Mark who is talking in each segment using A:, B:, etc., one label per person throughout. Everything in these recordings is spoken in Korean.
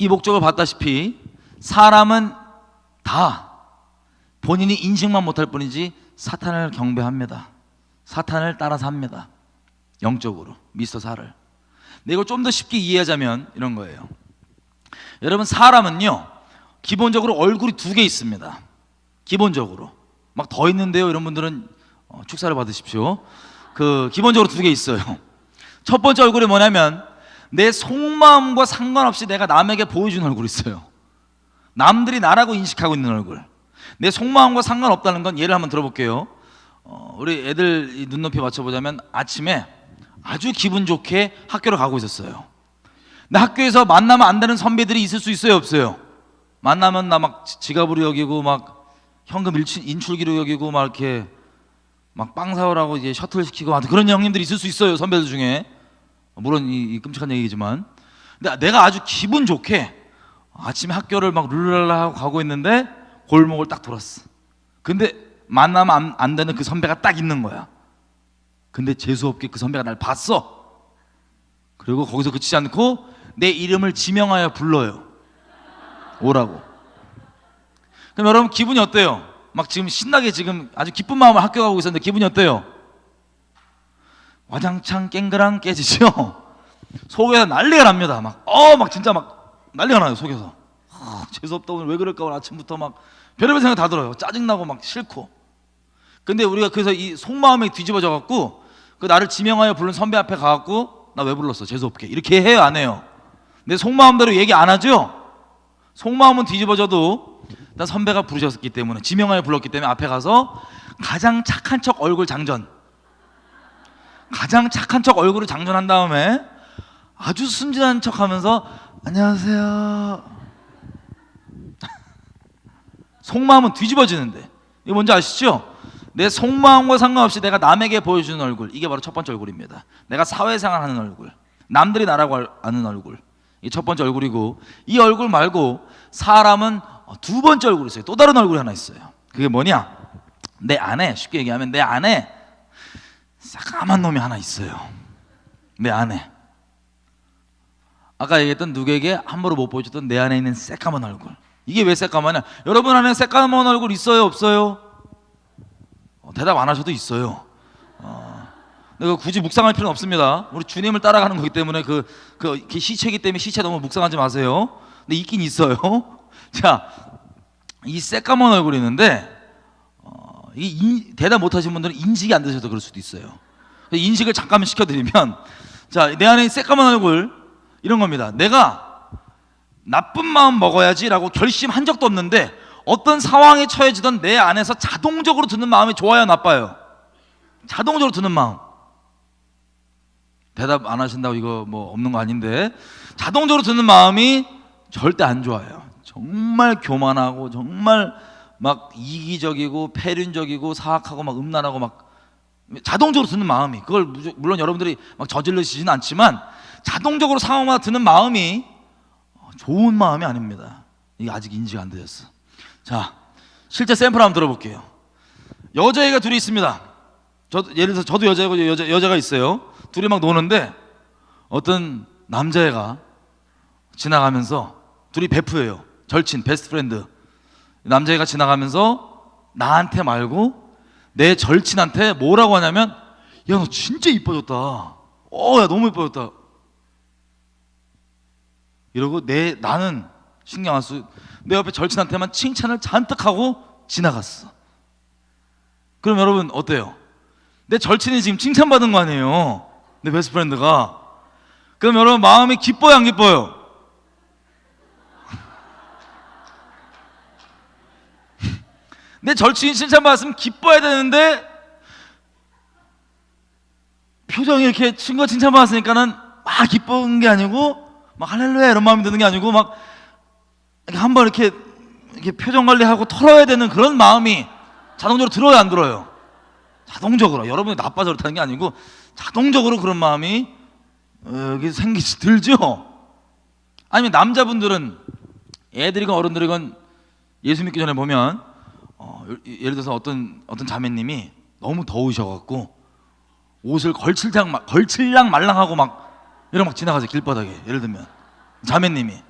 A: 이 목적을 봤다시피 사람은 다 본인이 인식만 못할 뿐이지 사탄을 경배합니다. 사탄을 따라서 합니다. 영적으로 미스터 사를. 근데 이걸 좀 더 쉽게 이해하자면 이런 거예요. 여러분, 사람은요 기본적으로 얼굴이 두 개 있습니다. 기본적으로 막 더 있는데요, 이런 분들은 축사를 받으십시오. 기본적으로 두 개 있어요. 첫 번째 얼굴이 뭐냐면 내 속마음과 상관없이 내가 남에게 보여주는 얼굴이 있어요. 남들이 나라고 인식하고 있는 얼굴. 내 속마음과 상관없다는 건 예를 한번 들어볼게요. 우리 애들 눈높이 맞춰보자면 아침에 아주 기분 좋게 학교를 가고 있었어요. 근데 학교에서 만나면 안 되는 선배들이 있을 수 있어요, 없어요? 만나면 나 막 지갑으로 여기고 막 현금 인출기로 여기고 막 이렇게 막 빵 사오라고 이제 셔틀 시키고 그런 형님들이 있을 수 있어요, 선배들 중에. 물론 이 끔찍한 얘기지만. 근데 내가 아주 기분 좋게 아침에 학교를 막 룰랄라 하고 가고 있는데 골목을 딱 돌았어. 근데 만나면 안 되는 그 선배가 딱 있는 거야. 근데 재수없게 그 선배가 날 봤어. 그리고 거기서 그치지 않고 내 이름을 지명하여 불러요. 오라고. 그럼 여러분 기분이 어때요? 막 지금 신나게 지금 아주 기쁜 마음으로 학교 가고 있었는데 기분이 어때요? 와장창 깽그랑 깨지죠? 속에서 난리가 납니다. 막 진짜 막 난리가 나요, 속에서. 재수없다, 오늘 왜 그럴까, 오늘 아침부터 막 별의별 생각 다 들어요. 짜증나고 막 싫고. 근데 우리가 그래서 이 속마음이 뒤집어져 갖고 그 나를 지명하여 부른 선배 앞에 가갖고 나 왜 불렀어, 재수없게, 이렇게 해요, 안 해요? 내 속마음대로 얘기 안 하죠? 속마음은 뒤집어져도 나 선배가 부르셨기 때문에, 지명하여 불렀기 때문에 앞에 가서 가장 착한 척 얼굴 장전, 가장 착한 척 얼굴을 장전한 다음에 아주 순진한 척 하면서 안녕하세요. 속마음은 뒤집어지는데, 이거 뭔지 아시죠? 내 속마음과 상관없이 내가 남에게 보여주는 얼굴, 이게 바로 첫 번째 얼굴입니다. 내가 사회생활 하는 얼굴, 남들이 나라고 아는 얼굴, 이게 첫 번째 얼굴이고, 이 얼굴 말고 사람은 두 번째 얼굴이 있어요. 또 다른 얼굴이 하나 있어요. 그게 뭐냐? 내 안에, 쉽게 얘기하면 내 안에 새까만 놈이 하나 있어요. 내 안에. 아까 얘기했던 누구에게 함부로 못 보여줬던 내 안에 있는 새까만 얼굴. 이게 왜 새까마냐? 여러분 안에 새까만 얼굴 있어요, 없어요? 대답 안 하셔도 있어요. 내가 굳이 묵상할 필요는 없습니다. 우리 주님을 따라가는 거기 때문에 그 시체이기 때문에 시체 너무 묵상하지 마세요. 근데 있긴 있어요. 자, 이 새까만 얼굴이 있는데 대답 못 하신 분들은 인식이 안 되셔서 그럴 수도 있어요. 인식을 잠깐만 시켜드리면, 자, 내 안에 새까만 얼굴 이런 겁니다. 내가 나쁜 마음 먹어야지 라고 결심한 적도 없는데 어떤 상황에 처해지던 내 안에서 자동적으로 드는 마음이 좋아요, 나빠요? 자동적으로 드는 마음. 대답 안 하신다고 이거 뭐 없는 거 아닌데, 자동적으로 드는 마음이 절대 안 좋아요. 정말 교만하고 정말 막 이기적이고 폐륜적이고 사악하고 막 음란하고 막 자동적으로 드는 마음이, 그걸 물론 여러분들이 막 저질르시진 않지만 자동적으로 상황마다 드는 마음이 좋은 마음이 아닙니다. 이게 아직 인지가 안 되셨어. 자, 실제 샘플 한번 들어볼게요. 여자애가 둘이 있습니다. 예를 들어서 저도 여자고 여자가 있어요. 둘이 막 노는데 어떤 남자애가 지나가면서, 둘이 베프예요. 절친, 베스트 프렌드. 남자애가 지나가면서 나한테 말고 내 절친한테 뭐라고 하냐면, 야, 너 진짜 이뻐졌다. 야, 너무 이뻐졌다. 이러고 나는 신경 안 쓰고 내 옆에 절친한테만 칭찬을 잔뜩 하고 지나갔어. 그럼 여러분 어때요? 내 절친이 지금 칭찬받은 거 아니에요, 내 베스트 프렌드가. 그럼 여러분 마음이 기뻐요, 안 기뻐요? 내 절친이 칭찬받았으면 기뻐야 되는데 표정이 이렇게 친구가 칭찬받았으니까는 막 기쁜 게 아니고 막 할렐루야 이런 마음이 드는 게 아니고 막 한번 이렇게 표정 관리하고 털어야 되는 그런 마음이 자동적으로 들어요, 안 들어요? 자동적으로. 여러분이 나빠서 그렇다는 게 아니고 자동적으로 그런 마음이 여기 들죠? 아니면 남자분들은, 애들이건 어른들이건 예수 믿기 전에 보면 예를 들어서 어떤 자매님이 너무 더우셔갖고 옷을 걸칠랑 말랑하고 막 이러고 막 지나가세요, 길바닥에. 예를 들면 자매님이.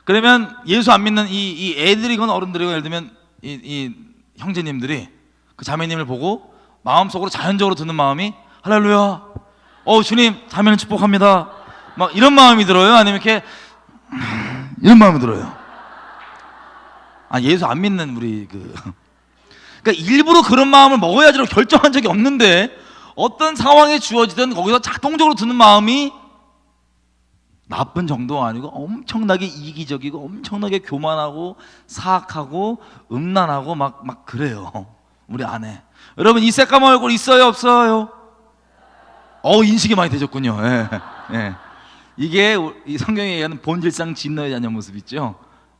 A: 그러면 예수 안 믿는 이 애들이건 어른들이건 예를 들면 이 형제님들이 그 자매님을 보고 마음속으로 자연적으로 드는 마음이 할렐루야, 주님 자매는 축복합니다, 막 이런 마음이 들어요? 아니면 이렇게 이런 마음이 들어요? 예수 안 믿는 우리 그러니까 일부러 그런 마음을 먹어야지로 결정한 적이 없는데 어떤 상황에 주어지든 거기서 자동적으로 드는 마음이 나쁜 정도가 아니고 엄청나게 이기적이고 엄청나게 교만하고 사악하고 음란하고 막 그래요. 우리 안에. 여러분 이 새까만 얼굴 있어요 없어요? 인식이 많이 되셨군요. 예. 예. 이게 이 성경에 얘기하는 본질상 진노의 자녀 모습 있죠.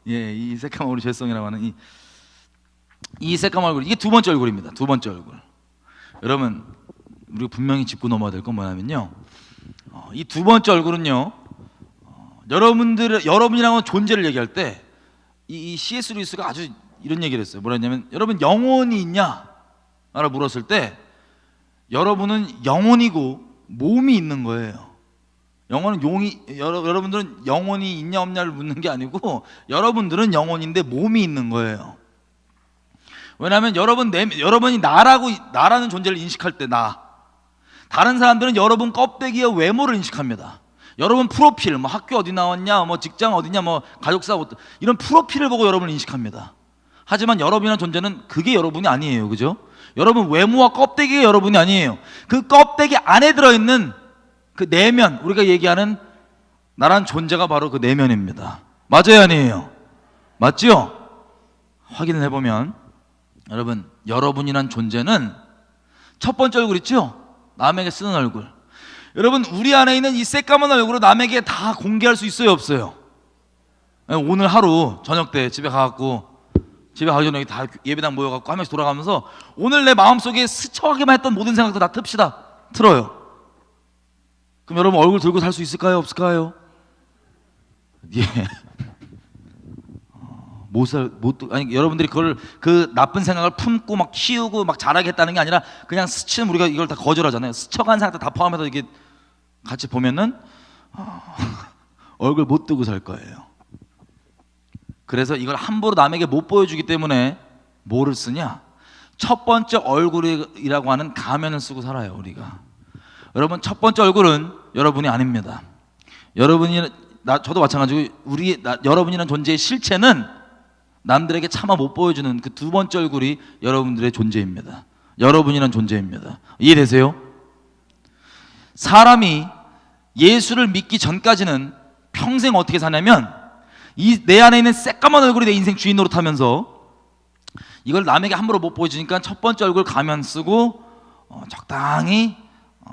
A: 예, 이 새까만 얼굴 죄성이라고 하는 이 새까만 얼굴, 이게 두 번째 얼굴입니다. 두 번째 얼굴. 여러분 우리가 분명히 짚고 넘어야 될 건 뭐냐면요, 이 두 번째 얼굴은요, 여러분이랑은 존재를 얘기할 때 이 C.S. 루이스가 아주 이런 얘기를 했어요. 뭐라 했냐면, 여러분 영혼이 있냐? 라고 물었을 때 여러분은 영혼이고 몸이 있는 거예요. 여러분들은 영혼이 있냐 없냐를 묻는 게 아니고 여러분들은 영혼인데 몸이 있는 거예요. 왜냐하면 여러분이 나라는 존재를 인식할 때 다른 사람들은 여러분 껍데기와 외모를 인식합니다. 여러분 프로필, 학교 어디 나왔냐, 직장 어디냐, 가족사 이런 프로필을 보고 여러분을 인식합니다. 하지만 여러분이라는 존재는 그게 여러분이 아니에요. 그죠? 여러분 외모와 껍데기가 여러분이 아니에요. 그 껍데기 안에 들어있는 그 내면, 우리가 얘기하는 나란 존재가 바로 그 내면입니다. 맞아요 아니에요? 맞죠? 확인을 해보면 여러분이란 존재는 첫 번째 얼굴 있죠? 남에게 쓰는 얼굴. 여러분 우리 안에 있는 이 새까만 얼굴을 남에게 다 공개할 수 있어요 없어요? 오늘 하루 저녁 때 집에 가기 전에 다 예배당 모여갖고 한 명씩 돌아가면서 오늘 내 마음속에 스쳐가기만 했던 모든 생각도 다 틀어요. 그럼 여러분 얼굴 들고 살 수 있을까요 없을까요? 예. 여러분들이 그 나쁜 생각을 품고 막 키우고 막 잘하겠다는 게 아니라 그냥 스치면 우리가 이걸 다 거절하잖아요. 스쳐간 생각도 다 포함해서 이게 같이 보면은 얼굴 못 뜨고 살 거예요. 그래서 이걸 함부로 남에게 못 보여주기 때문에 뭐를 쓰냐? 첫 번째 얼굴이라고 하는 가면을 쓰고 살아요 우리가. 여러분 첫 번째 얼굴은 여러분이 아닙니다. 저도 마찬가지고 여러분이라는 존재의 실체는 남들에게 차마 못 보여주는 그 두 번째 얼굴이 여러분들의 존재입니다. 여러분이란 존재입니다. 이해되세요? 사람이 예수를 믿기 전까지는 평생 어떻게 사냐면 내 안에 있는 새까만 얼굴이 내 인생 주인 노릇하면서 이걸 남에게 함부로 못 보여주니까 첫 번째 얼굴 가면 쓰고 적당히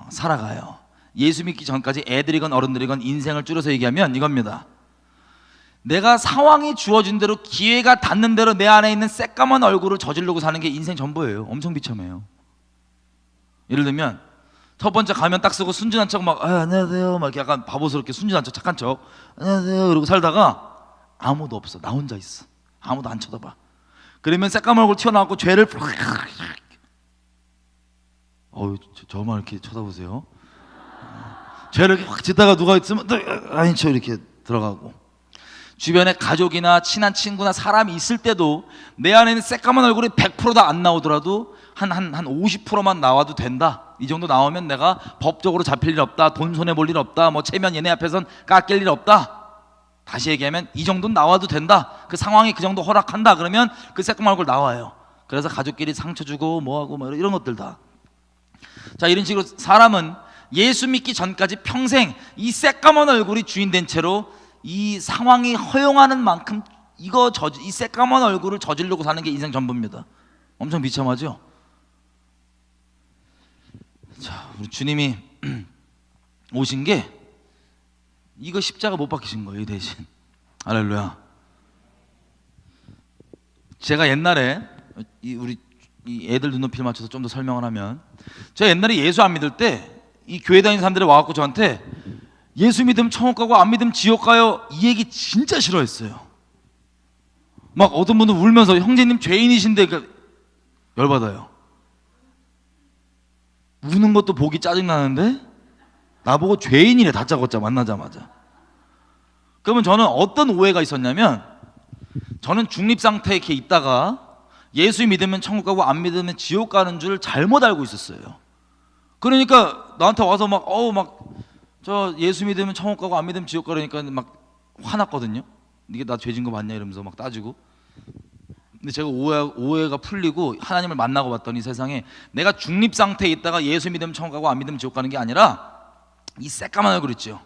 A: 살아가요. 예수 믿기 전까지 애들이건 어른들이건 인생을 줄여서 얘기하면 이겁니다. 내가 상황이 주어진 대로 기회가 닿는 대로 내 안에 있는 새까만 얼굴을 저지르고 사는 게 인생 전부예요. 엄청 비참해요. 예를 들면 첫 번째 가면 딱 쓰고 순진한 척 안녕하세요 막 이렇게 약간 바보스럽게 순진한 척 착한 척 안녕하세요 그러고 살다가 아무도 없어. 나 혼자 있어. 아무도 안 쳐다봐. 그러면 새까만 얼굴 튀어나오고 죄를 저만 이렇게 쳐다보세요. 죄를 이렇게 확 짓다가 누가 있으면 아닌 척 이렇게 들어가고, 주변에 가족이나 친한 친구나 사람이 있을 때도 내 안에 있는 새까만 얼굴이 100% 다 안 나오더라도 한 50%만 나와도 된다. 이 정도 나오면 내가 법적으로 잡힐 일 없다, 돈 손해 볼 일 없다, 체면 얘네 앞에선 깎일 일 없다. 다시 얘기하면 이 정도는 나와도 된다. 그 상황이 그 정도 허락한다. 그러면 그 새까만 얼굴 나와요. 그래서 가족끼리 상처 주고 뭐하고 이런 것들 다. 자, 이런 식으로 사람은 예수 믿기 전까지 평생 이 새까만 얼굴이 주인된 채로 이 상황이 허용하는 만큼 이 새까만 얼굴을 저지르고 사는 게 인생 전부입니다. 엄청 비참하죠? 자, 우리 주님이 오신 게 이거 십자가 못 박히신 거예요, 대신. 할렐루야. 제가 옛날에 우리 애들 눈높이에 맞춰서 좀 더 설명을 하면, 제가 옛날에 예수 안 믿을 때 이 교회 다니는 사람들이 와갖고 저한테 예수 믿으면 천국 가고 안 믿으면 지옥 가요, 이 얘기 진짜 싫어했어요. 막 어떤 분은 울면서 형제님 죄인이신데 열받아요. 우는 것도 보기 짜증나는데 나보고 죄인이래, 다짜고짜 만나자마자. 그러면 저는 어떤 오해가 있었냐면, 저는 중립 상태에 이렇게 있다가 예수 믿으면 천국 가고 안 믿으면 지옥 가는 줄 잘못 알고 있었어요. 그러니까 나한테 와서 막 저 예수 믿으면 천국 가고 안 믿으면 지옥 가라니까 막 화났거든요. 이게 나 죄진 거 맞냐 이러면서 막 따지고. 근데 제가 오해가 풀리고 하나님을 만나고 봤더니 세상에 내가 중립 상태에 있다가 예수 믿으면 천국 가고 안 믿으면 지옥 가는 게 아니라 이 새까만 얼굴 있죠.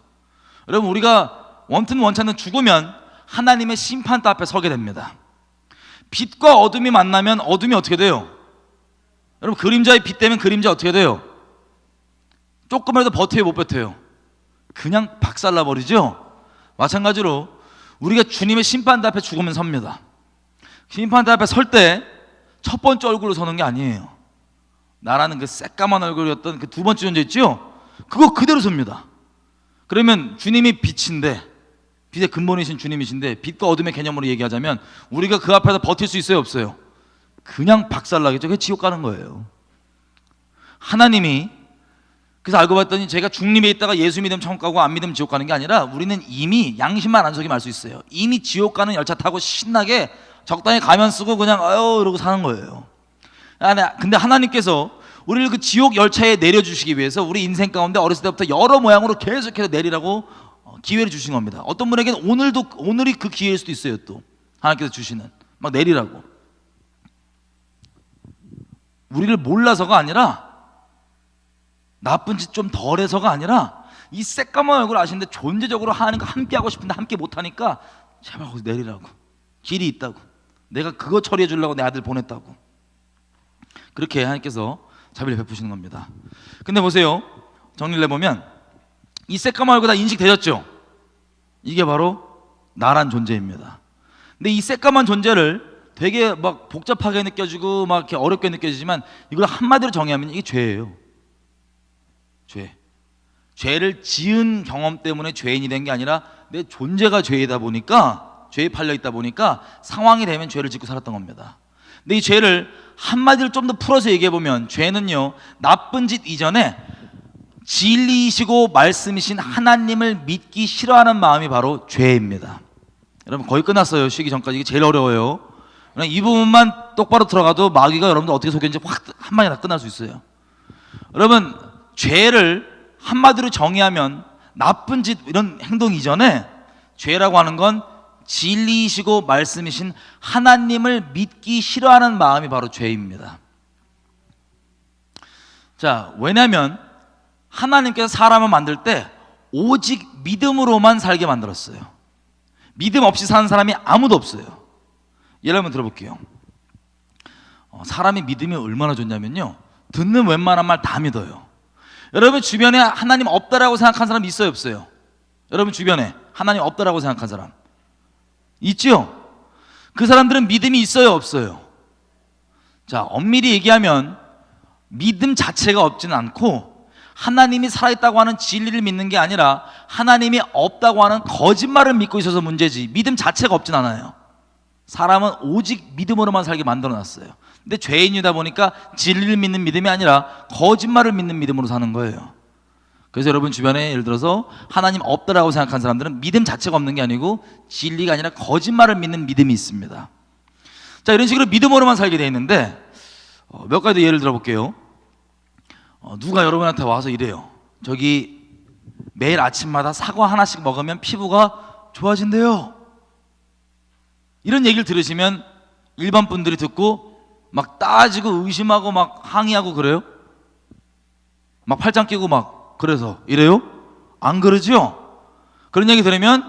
A: 여러분, 우리가 원튼 원찮는 죽으면 하나님의 심판대 앞에 서게 됩니다. 빛과 어둠이 만나면 어둠이 어떻게 돼요? 여러분, 그림자의 빛 되면 그림자 어떻게 돼요? 조금이라도 버텨요, 못 버텨요? 그냥 박살나 버리죠. 마찬가지로 우리가 주님의 심판대 앞에 죽으면 섭니다. 심판대 앞에 설 때 첫 번째 얼굴로 서는 게 아니에요. 나라는 그 새까만 얼굴이었던 그 두 번째 존재 있죠? 그거 그대로 섭니다. 그러면 주님이 빛인데, 빛의 근본이신 주님이신데, 빛과 어둠의 개념으로 얘기하자면 우리가 그 앞에서 버틸 수 있어요, 없어요? 그냥 박살나겠죠. 그게 지옥 가는 거예요. 하나님이, 그래서 알고 봤더니 제가 중립에 있다가 예수 믿으면 천국 가고 안 믿으면 지옥 가는 게 아니라 우리는 이미 양심만 안 속이면 알 수 있어요. 이미 지옥 가는 열차 타고 신나게 적당히 가면 쓰고 그냥 이러고 사는 거예요. 근데 하나님께서 우리를 그 지옥 열차에 내려주시기 위해서 우리 인생 가운데 어렸을 때부터 여러 모양으로 계속해서 내리라고 기회를 주신 겁니다. 어떤 분에게는 오늘이 그 기회일 수도 있어요. 또 하나님께서 주시는 막 내리라고. 우리를 몰라서가 아니라, 나쁜 짓 좀 덜해서가 아니라, 이 새까만 얼굴 아시는데 존재적으로 하나님과 함께 하고 싶은데 함께 못하니까 제발 거기서 내리라고. 길이 있다고. 내가 그거 처리해 주려고 내 아들 보냈다고. 그렇게 하나님께서 자비를 베푸시는 겁니다. 근데 보세요, 정리를 해보면 이 새까만 얼굴 다 인식되셨죠? 이게 바로 나란 존재입니다. 근데 이 새까만 존재를 되게 막 복잡하게 느껴지고 막 이렇게 어렵게 느껴지지만, 이걸 한마디로 정의하면 이게 죄예요. 죄를 지은 경험 때문에 죄인이 된 게 아니라 내 존재가 죄이다 보니까, 죄에 팔려 있다 보니까 상황이 되면 죄를 짓고 살았던 겁니다. 근데 이 죄를 한마디로 좀 더 풀어서 얘기해 보면, 죄는요, 나쁜 짓 이전에 진리이시고 말씀이신 하나님을 믿기 싫어하는 마음이 바로 죄입니다. 여러분, 거의 끝났어요. 쉬기 전까지. 이게 제일 어려워요. 그냥 이 부분만 똑바로 들어가도 마귀가 여러분들 어떻게 속였는지 확 한마디에 다 끝날 수 있어요. 여러분, 죄를 한마디로 정의하면 나쁜 짓 이런 행동 이전에 죄라고 하는 건 진리이시고 말씀이신 하나님을 믿기 싫어하는 마음이 바로 죄입니다. 자, 왜냐하면 하나님께서 사람을 만들 때 오직 믿음으로만 살게 만들었어요. 믿음 없이 사는 사람이 아무도 없어요. 예를 한번 들어볼게요. 사람이 믿음이 얼마나 좋냐면요, 듣는 웬만한 말 다 믿어요. 여러분 주변에 하나님 없다라고 생각한 사람 있어요, 없어요? 여러분 주변에 하나님 없다라고 생각한 사람 있죠? 그 사람들은 믿음이 있어요, 없어요? 자, 엄밀히 얘기하면 믿음 자체가 없지는 않고, 하나님이 살아있다고 하는 진리를 믿는 게 아니라 하나님이 없다고 하는 거짓말을 믿고 있어서 문제지, 믿음 자체가 없진 않아요. 사람은 오직 믿음으로만 살게 만들어놨어요. 근데 죄인이다 보니까 진리를 믿는 믿음이 아니라 거짓말을 믿는 믿음으로 사는 거예요. 그래서 여러분 주변에 예를 들어서 하나님 없다라고 생각한 사람들은 믿음 자체가 없는 게 아니고 진리가 아니라 거짓말을 믿는 믿음이 있습니다. 자, 이런 식으로 믿음으로만 살게 돼 있는데, 몇 가지 예를 들어볼게요. 누가 여러분한테 와서 이래요. 저기 매일 아침마다 사과 하나씩 먹으면 피부가 좋아진대요. 이런 얘기를 들으시면 일반 분들이 듣고 막 따지고 의심하고 막 항의하고 그래요? 막 팔짱 끼고 막 그래서 이래요? 안 그러죠? 그런 얘기 들으면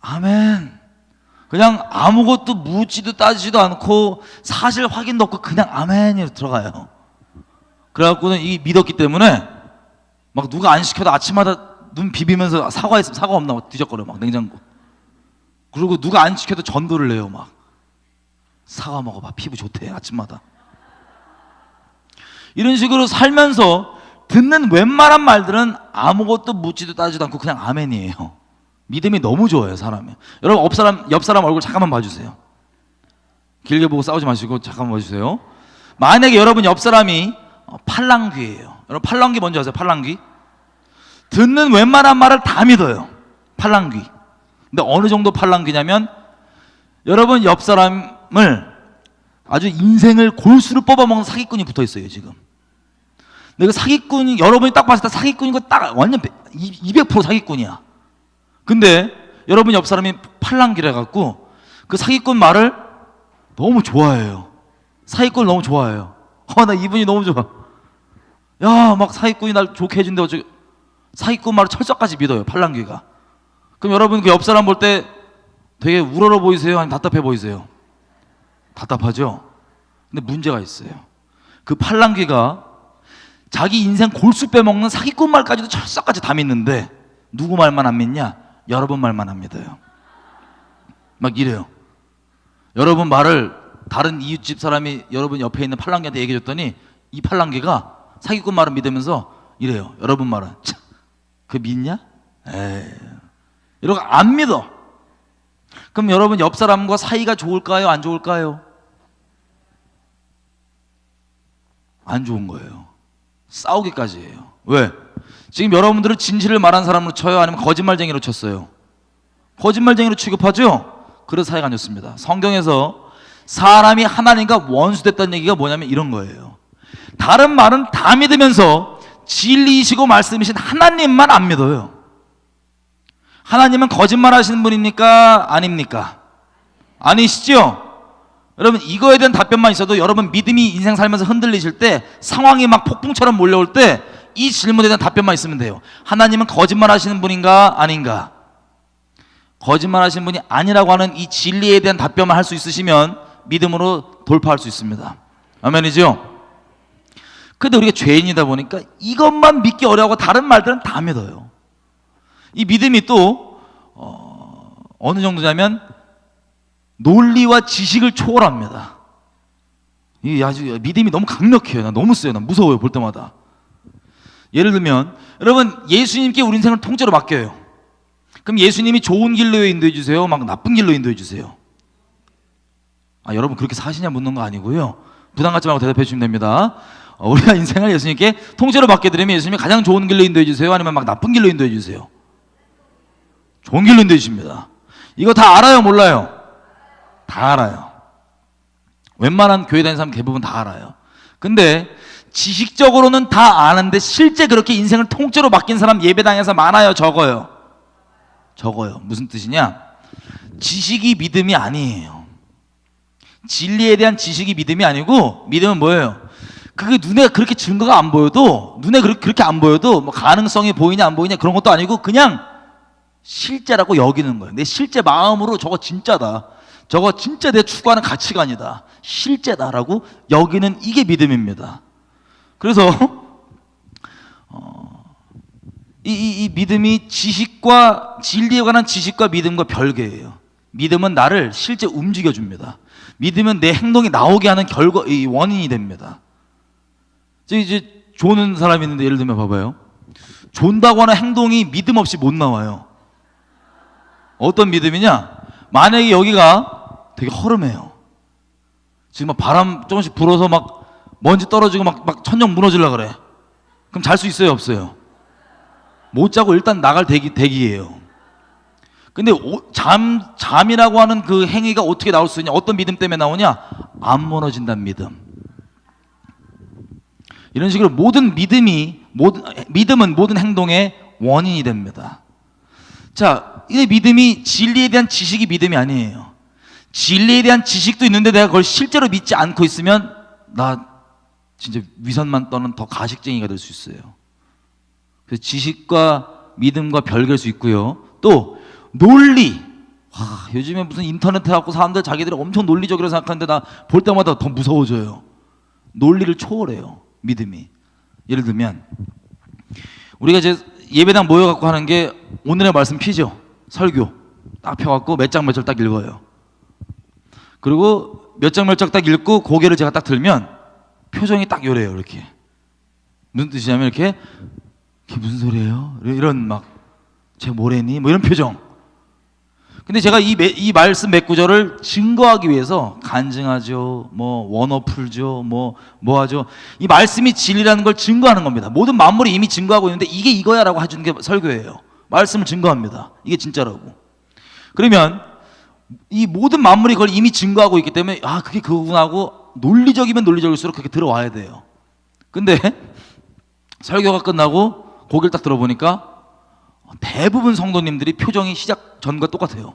A: 아멘, 그냥 아무것도 묻지도 따지지도 않고 사실 확인도 없고 그냥 아멘이 들어가요. 그래갖고는 이 믿었기 때문에 막 누가 안 시켜도 아침마다 눈 비비면서 사과 있으면 사과 없나 막 뒤적거려, 막 냉장고. 그리고 누가 안 시켜도 전도를 내요. 막 사과 먹어봐, 피부 좋대, 아침마다. 이런 식으로 살면서 듣는 웬만한 말들은 아무것도 묻지도 따지도 않고 그냥 아멘이에요. 믿음이 너무 좋아요, 사람이. 여러분 옆 사람 얼굴 잠깐만 봐주세요. 길게 보고 싸우지 마시고 잠깐만 봐주세요. 만약에 여러분 옆 사람이 팔랑귀예요. 여러분 팔랑귀 뭔지 아세요? 팔랑귀? 듣는 웬만한 말을 다 믿어요. 팔랑귀. 근데 어느 정도 팔랑귀냐면 여러분 옆 사람을 아주 인생을 골수로 뽑아먹는 사기꾼이 붙어 있어요 지금. 근데 그 사기꾼이 여러분이 딱 봤을 때 사기꾼인 거 딱 완전 200% 사기꾼이야. 근데 여러분 옆 사람이 팔랑귀래 갖고 그 사기꾼 말을 너무 좋아해요. 사기꾼을 너무 좋아해요. 나 이분이 너무 좋아. 야, 막 사기꾼이 날 좋게 해준대. 어쩌 사기꾼 말을 철석까지 믿어요 팔랑귀가. 그럼 여러분 그 옆 사람 볼 때 되게 우러러 보이세요? 아니면 답답해 보이세요? 답답하죠? 근데 문제가 있어요. 그 팔랑귀가 자기 인생 골수 빼먹는 사기꾼 말까지도 철석까지 다 믿는데 누구 말만 안 믿냐? 여러분 말만 안 믿어요. 막 이래요. 여러분 말을 다른 이웃집 사람이 여러분 옆에 있는 팔랑귀한테 얘기해 줬더니 이 팔랑귀가 사기꾼 말을 믿으면서 이래요. 여러분 말은 그 믿냐? 에이, 이러고 안 믿어. 그럼 여러분 옆 사람과 사이가 좋을까요? 안 좋을까요? 안 좋은 거예요. 싸우기까지 해요. 왜? 지금 여러분들은 진실을 말한 사람으로 쳐요? 아니면 거짓말쟁이로 쳤어요? 거짓말쟁이로 취급하죠? 그래서 사이가 안 좋습니다. 성경에서 사람이 하나님과 원수됐다는 얘기가 뭐냐면 이런 거예요. 다른 말은 다 믿으면서 진리이시고 말씀이신 하나님만 안 믿어요. 하나님은 거짓말 하시는 분입니까? 아닙니까? 아니시죠? 여러분 이거에 대한 답변만 있어도 여러분 믿음이 인생 살면서 흔들리실 때 상황이 막 폭풍처럼 몰려올 때 이 질문에 대한 답변만 있으면 돼요. 하나님은 거짓말 하시는 분인가? 아닌가? 거짓말 하시는 분이 아니라고 하는 이 진리에 대한 답변만 할 수 있으시면 믿음으로 돌파할 수 있습니다. 아멘이죠? 근데 우리가 죄인이다 보니까 이것만 믿기 어려워하고 다른 말들은 다 믿어요. 이 믿음이 또 어느 정도냐면 논리와 지식을 초월합니다. 이 아주 믿음이 너무 강력해요. 나 너무 세요. 나 무서워요. 볼 때마다. 예를 들면 여러분 예수님께 우리 인생을 통째로 맡겨요. 그럼 예수님이 좋은 길로 인도해 주세요? 막 나쁜 길로 인도해 주세요? 여러분 그렇게 사시냐 묻는 거 아니고요. 부담 갖지 말고 대답해 주시면 됩니다. 우리가 인생을 예수님께 통째로 맡겨드리면 예수님이 가장 좋은 길로 인도해 주세요? 아니면 막 나쁜 길로 인도해 주세요? 좋은 길로 인도해 주십니다. 이거 다 알아요? 몰라요? 다 알아요. 웬만한 교회 다니는 사람 대부분 다 알아요. 근데 지식적으로는 다 아는데 실제 그렇게 인생을 통째로 맡긴 사람 예배당에서 많아요? 적어요? 적어요. 무슨 뜻이냐? 지식이 믿음이 아니에요. 진리에 대한 지식이 믿음이 아니고 믿음은 뭐예요? 그게 눈에 그렇게 증거가 안 보여도 눈에 그렇게 안 보여도 뭐 가능성이 보이냐 안 보이냐 그런 것도 아니고 그냥 실제라고 여기는 거예요. 내 실제 마음으로 저거 진짜다. 저거 진짜 내 추구하는 가치관이다. 실제다라고 여기는 이게 믿음입니다. 그래서 이 믿음이 지식과 진리에 관한 지식과 믿음과 별개예요. 믿음은 나를 실제 움직여줍니다. 믿으면 내 행동이 나오게 하는 결과, 이 원인이 됩니다. 이제 조는 사람이 있는데 예를 들면 봐봐요. 존다고 하는 행동이 믿음 없이 못 나와요. 어떤 믿음이냐? 만약에 여기가 되게 허름해요. 지금 막 바람 조금씩 불어서 막 먼지 떨어지고 막 천정 무너지려고 그래. 그럼 잘 수 있어요? 없어요? 못 자고 일단 나갈 대기예요. 근데 잠이라고 하는 그 행위가 어떻게 나올 수 있냐? 어떤 믿음 때문에 나오냐? 안 무너진다는 믿음. 이런 식으로 모든 믿음은 모든 행동의 원인이 됩니다. 자, 이 믿음이 진리에 대한 지식이 믿음이 아니에요. 진리에 대한 지식도 있는데 내가 그걸 실제로 믿지 않고 있으면 나 진짜 위선만 떠는 더 가식쟁이가 될 수 있어요. 그래서 지식과 믿음과 별개일 수 있고요. 또 논리. 요즘에 무슨 인터넷 해갖고 사람들 자기들이 엄청 논리적이라고 생각하는데 나 볼 때마다 더 무서워져요. 논리를 초월해요. 믿음이. 예를 들면 우리가 이제 예배당 모여갖고 하는 게 오늘의 말씀 피죠. 설교 딱 펴갖고 몇 장 몇 절 딱 읽어요. 그리고 몇 장 몇 절 딱 읽고 고개를 제가 딱 들면 표정이 딱 요래요. 이렇게 무슨 뜻이냐면 이렇게 무슨 소리예요? 이런 막 쟤 뭐래니? 뭐 이런 표정. 근데 제가 이 말씀 몇 구절을 증거하기 위해서 간증하죠, 뭐 원어 풀죠, 뭐 하죠. 이 말씀이 진리라는 걸 증거하는 겁니다. 모든 만물이 이미 증거하고 있는데 이게 이거야라고 해주는 게 설교예요. 말씀을 증거합니다. 이게 진짜라고. 그러면 이 모든 만물이 그걸 이미 증거하고 있기 때문에 아 그게 그거구나 하고 논리적이면 논리적일수록 그렇게 들어와야 돼요. 근데 설교가 끝나고 고개를 딱 들어보니까 대부분 성도님들이 표정이 시작 전과 똑같아요.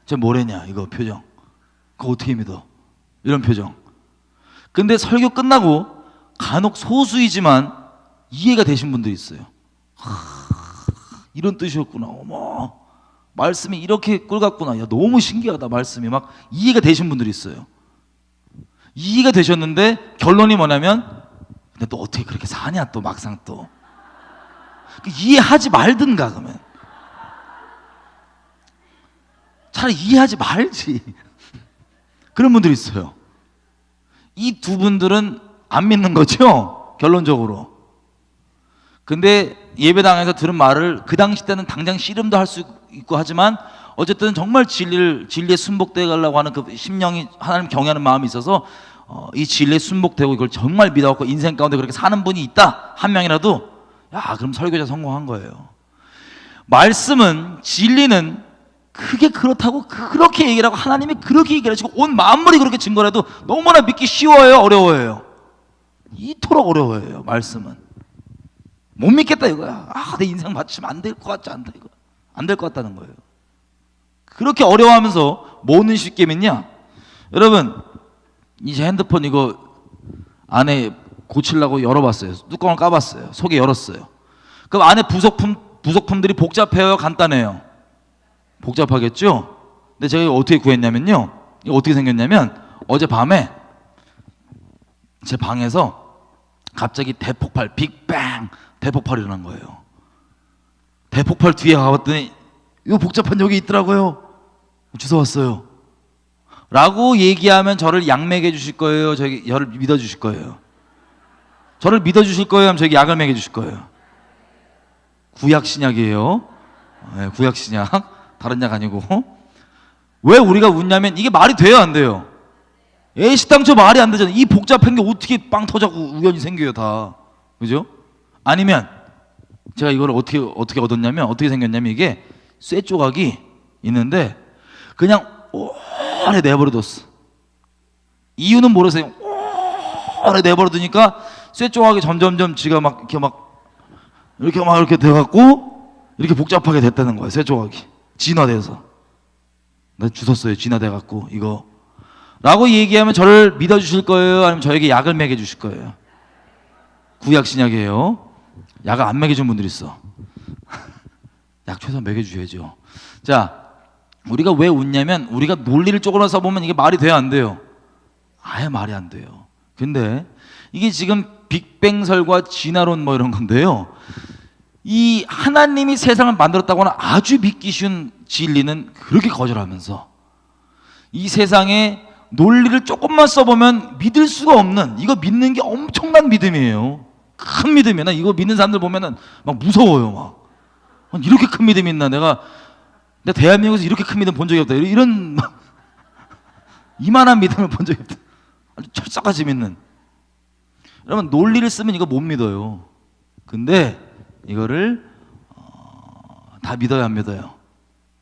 A: 쟤 뭐래냐 이거 표정, 그거 어떻게 믿어, 이런 표정. 근데 설교 끝나고 간혹 소수이지만 이해가 되신 분들이 있어요. 이런 뜻이었구나, 어머 말씀이 이렇게 꿀같구나, 야 너무 신기하다, 말씀이 막 이해가 되신 분들이 있어요. 이해가 되셨는데 결론이 뭐냐면 근데 또 어떻게 그렇게 사냐, 또 막상 또 이해하지 말든가. 그러면 차라리 이해하지 말지. 그런 분들이 있어요. 이 두 분들은 안 믿는 거죠, 결론적으로. 근데 예배당에서 들은 말을 그 당시 때는 당장 씨름도 할 수 있고 하지만 어쨌든 정말 진리에 순복되어 가려고 하는 그 심령이 하나님 경외하는 마음이 있어서 이 진리에 순복되고 이걸 정말 믿어갖고 인생 가운데 그렇게 사는 분이 있다, 한 명이라도, 야 그럼 설교자 성공한 거예요. 말씀은, 진리는 그게 그렇다고 그렇게 얘기를 하고 하나님이 그렇게 얘기를 하시고 온 만물이 그렇게 증거해도 너무나 믿기 쉬워요, 어려워요? 이토록 어려워요. 말씀은 못 믿겠다 이거야. 아 내 인생 바치면 안 될 것 같지 않다, 이거 안 될 것 같다는 거예요. 그렇게 어려워하면서 뭐는 쉽게 믿냐? 여러분 이제 핸드폰 이거 안에 고치려고 열어봤어요. 뚜껑을 까봤어요. 속에 열었어요. 그럼 안에 부속품들이 복잡해요, 간단해요? 복잡하겠죠? 근데 제가 이거 어떻게 구했냐면요, 이거 어떻게 생겼냐면 어젯밤에 제 방에서 갑자기 대폭발, 빅뱅 대폭발이 일어난 거예요. 대폭발 뒤에 가봤더니 이거 복잡한 여기 있더라고요. 주워 왔어요 라고 얘기하면 저를 양맥해 주실 거예요, 저를 믿어 주실 거예요? 저를 믿어 주실 거예요, 하면 저에게 약을 먹여 주실 거예요? 구약 신약이에요. 네, 구약 신약, 다른 약 아니고. 왜 우리가 웃냐면 이게 말이 돼요, 안 돼요? 애시당초 말이 안 되잖아요. 이 복잡한 게 어떻게 빵 터져고 우연히 생겨요, 다. 그죠? 아니면 제가 이걸 어떻게 얻었냐면, 어떻게 생겼냐면 이게 쇠 조각이 있는데 그냥 오래 내버려뒀어. 이유는 모르세요. 오래 내버려두니까 쇠 조각이 점점점 지가 막 이렇게 돼갖고 이렇게 복잡하게 됐다는 거예요. 쇠 조각이 진화돼서. 내가 주웠어요, 진화돼갖고 이거 라고 얘기하면 저를 믿어주실 거예요, 아니면 저에게 약을 먹여주실 거예요? 구약 신약이에요. 약을 안 먹여준 분들이 있어. 약 최소한 먹여주셔야죠. 자, 우리가 왜 웃냐면 우리가 논리를 쪼그려 써보면 이게 말이 돼요, 안 돼요? 아예 말이 안 돼요. 근데 이게 지금 빅뱅설과 진화론 뭐 이런 건데요, 이 하나님이 세상을 만들었다고는 아주 믿기 쉬운 진리는 그렇게 거절하면서 이 세상에 논리를 조금만 써보면 믿을 수가 없는, 이거 믿는 게 엄청난 믿음이에요. 큰 믿음이야. 나 이거 믿는 사람들 보면은 막 무서워요. 막 이렇게 큰 믿음이 있나, 내가 대한민국에서 이렇게 큰 믿음 본 적이 없다, 이런 이만한 믿음을 본 적이 없다. 아주 철석같이 믿는. 여러분 논리를 쓰면 이거 못 믿어요. 근데 이거를 다 믿어요, 안 믿어요?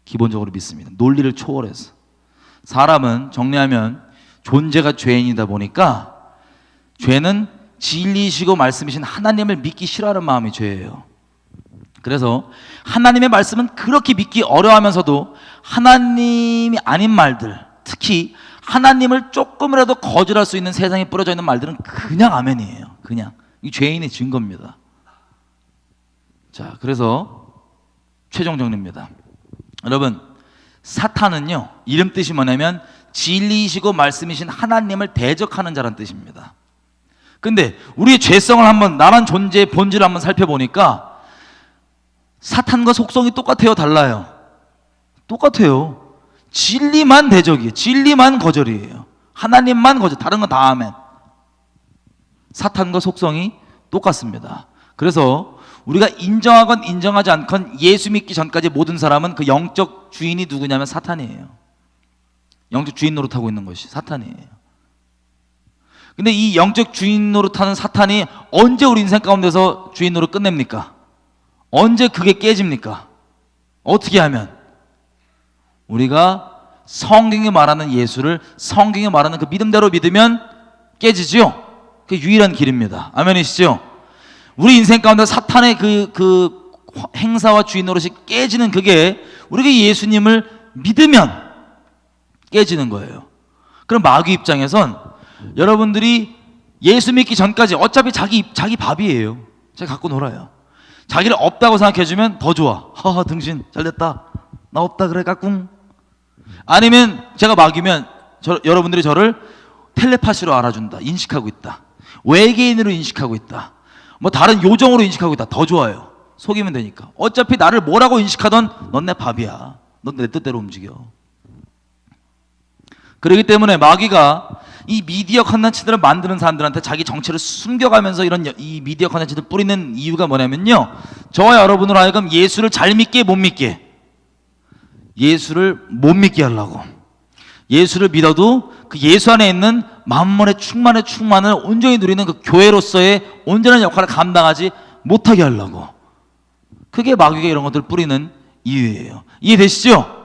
A: 기본적으로 믿습니다. 논리를 초월해서. 사람은 정리하면 존재가 죄인이다 보니까 죄는 진리이시고 말씀이신 하나님을 믿기 싫어하는 마음이 죄예요. 그래서 하나님의 말씀은 그렇게 믿기 어려워하면서도 하나님이 아닌 말들, 특히 하나님을 조금이라도 거절할 수 있는 세상에 뿌려져 있는 말들은 그냥 아멘이에요. 그냥 이 죄인의 증거입니다. 자, 그래서 최종 정리입니다. 여러분, 사탄은요, 이름 뜻이 뭐냐면 진리이시고 말씀이신 하나님을 대적하는 자란 뜻입니다. 근데 우리의 죄성을 한번, 나란 존재의 본질을 한번 살펴보니까 사탄과 속성이 똑같아요, 달라요? 똑같아요. 진리만 대적이에요. 진리만 거절이에요. 하나님만 거절, 다른 건 다 아멘. 사탄과 속성이 똑같습니다. 그래서 우리가 인정하건 인정하지 않건 예수 믿기 전까지 모든 사람은 그 영적 주인이 누구냐면 사탄이에요. 영적 주인 노릇하고 있는 것이 사탄이에요. 근데 이 영적 주인 노릇하는 사탄이 언제 우리 인생 가운데서 주인 노릇 끝냅니까? 언제 그게 깨집니까? 어떻게 하면? 우리가 성경이 말하는 예수를 성경이 말하는 그 믿음대로 믿으면 깨지죠. 그게 유일한 길입니다. 아멘이시죠? 우리 인생 가운데 사탄의 그 행사와 주인 노릇이 깨지는, 그게 우리가 예수님을 믿으면 깨지는 거예요. 그럼 마귀 입장에선 여러분들이 예수 믿기 전까지 어차피 자기 밥이에요. 자기 갖고 놀아요. 자기를 없다고 생각해주면 더 좋아. 하하, 등신 잘됐다. 나 없다 그래 까꿍. 아니면 제가 마귀면 여러분들이 저를 텔레파시로 알아준다, 인식하고 있다, 외계인으로 인식하고 있다, 뭐 다른 요정으로 인식하고 있다. 더 좋아요. 속이면 되니까. 어차피 나를 뭐라고 인식하던 넌 내 밥이야. 넌 내 뜻대로 움직여. 그렇기 때문에 마귀가 이 미디어 컨텐츠들을 만드는 사람들한테 자기 정체를 숨겨가면서 이 미디어 컨텐츠를 뿌리는 이유가 뭐냐면요, 저와 여러분으로 하여금 예수를 잘 믿게 못 믿게, 예수를 못 믿게 하려고, 예수를 믿어도 그 예수 안에 있는 만물의 충만을 온전히 누리는 그 교회로서의 온전한 역할을 감당하지 못하게 하려고. 그게 마귀가 이런 것들을 뿌리는 이유예요. 이해되시죠?